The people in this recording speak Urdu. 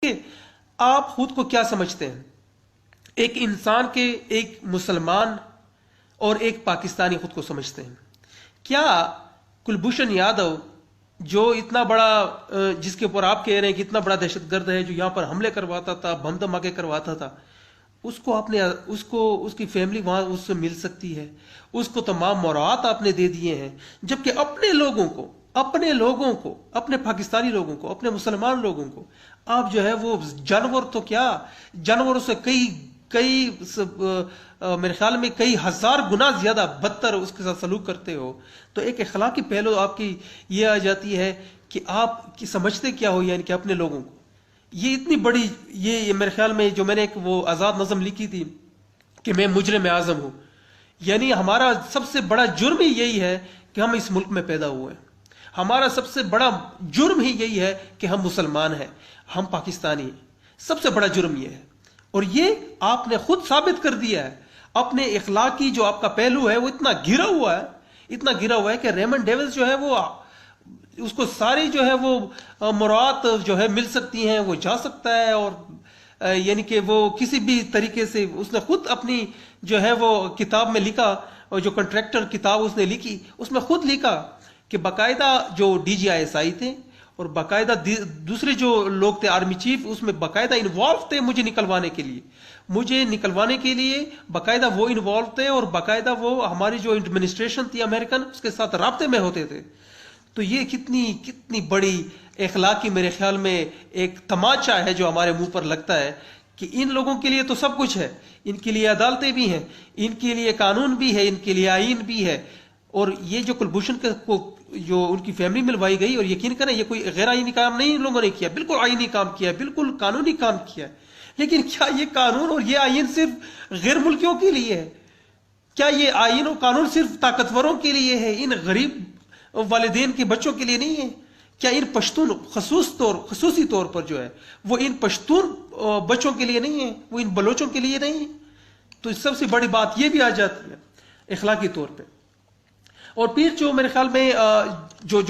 کہ آپ خود کو کیا سمجھتے ہیں؟ ایک انسان کے ایک مسلمان اور ایک پاکستانی خود کو سمجھتے ہیں کیا؟ کلبھوشن یادو جو اتنا بڑا جس کے اوپر آپ کہہ رہے ہیں کہ اتنا بڑا دہشت گرد ہے جو یہاں پر حملے کرواتا تھا، بم دھماکے کرواتا تھا، اس کی فیملی وہاں اس سے مل سکتی ہے، اس کو تمام مراعات آپ نے دے دیے ہیں، جبکہ اپنے لوگوں کو، اپنے پاکستانی لوگوں کو، اپنے مسلمان لوگوں کو آپ جو ہے وہ جانور تو کیا، جانوروں سے کئی میرے خیال میں کئی ہزار گنا زیادہ بدتر اس کے ساتھ سلوک کرتے ہو۔ تو ایک اخلاقی پہلو آپ کی یہ آ جاتی ہے کہ آپ کی سمجھتے کیا ہو، یعنی کہ اپنے لوگوں کو یہ اتنی بڑی، یہ میرے خیال میں جو میں نے ایک وہ آزاد نظم لکھی تھی کہ میں مجرم اعظم ہوں، یعنی ہمارا سب سے بڑا جرم ہی یہی ہے کہ ہم اس ملک میں پیدا ہوئے ہیں، ہمارا سب سے بڑا جرم ہی یہی ہے کہ ہم مسلمان ہیں، ہم پاکستانی ہیں، سب سے بڑا جرم یہ ہے۔ اور یہ آپ نے خود ثابت کر دیا ہے، اپنے اخلاقی جو آپ کا پہلو ہے وہ اتنا گرا ہوا ہے کہ ریمنڈ ڈیوس جو ہے وہ اس کو ساری جو ہے وہ مراعات جو ہے مل سکتی ہیں، وہ جا سکتا ہے، اور یعنی کہ وہ کسی بھی طریقے سے اس نے خود اپنی جو ہے وہ کتاب میں لکھا، اور جو کنٹریکٹر کتاب اس نے لکھی اس میں خود لکھا کہ باقاعدہ جو DGISI تھے اور باقاعدہ دوسرے جو لوگ تھے آرمی چیف، اس میں باقاعدہ انوالو تھے مجھے نکلوانے کے لیے باقاعدہ وہ انوالو تھے، اور باقاعدہ وہ ہماری جو ایڈمنسٹریشن تھی امریکن اس کے ساتھ رابطے میں ہوتے تھے۔ تو یہ کتنی بڑی اخلاقی میرے خیال میں ایک تماچا ہے جو ہمارے منہ پر لگتا ہے کہ ان لوگوں کے لیے تو سب کچھ ہے، ان کے لیے عدالتیں بھی ہیں، ان کے لیے قانون بھی ہے، ان کے لیے آئین بھی ہے، اور یہ جو کلبھوشن کو جو ان کی فیملی ملوائی گئی، اور یقین کریں یہ کوئی غیر آئینی کام نہیں ان لوگوں نے کیا، بالکل آئینی کام کیا، بالکل قانونی کام کیا۔ لیکن کیا یہ قانون اور یہ آئین صرف غیر ملکیوں کے لیے ہے؟ کیا یہ آئین و قانون صرف طاقتوروں کے لیے ہے، ان غریب والدین کے بچوں کے لیے نہیں ہے؟ کیا ان پشتون خصوصی طور پر جو ہے وہ ان پشتون بچوں کے لیے نہیں ہے، وہ ان بلوچوں کے لیے نہیں ہے؟ تو سب سے بڑی بات یہ بھی آ جاتی ہے اخلاقی طور پہ۔ اور پھر جو میرے خیال میں جو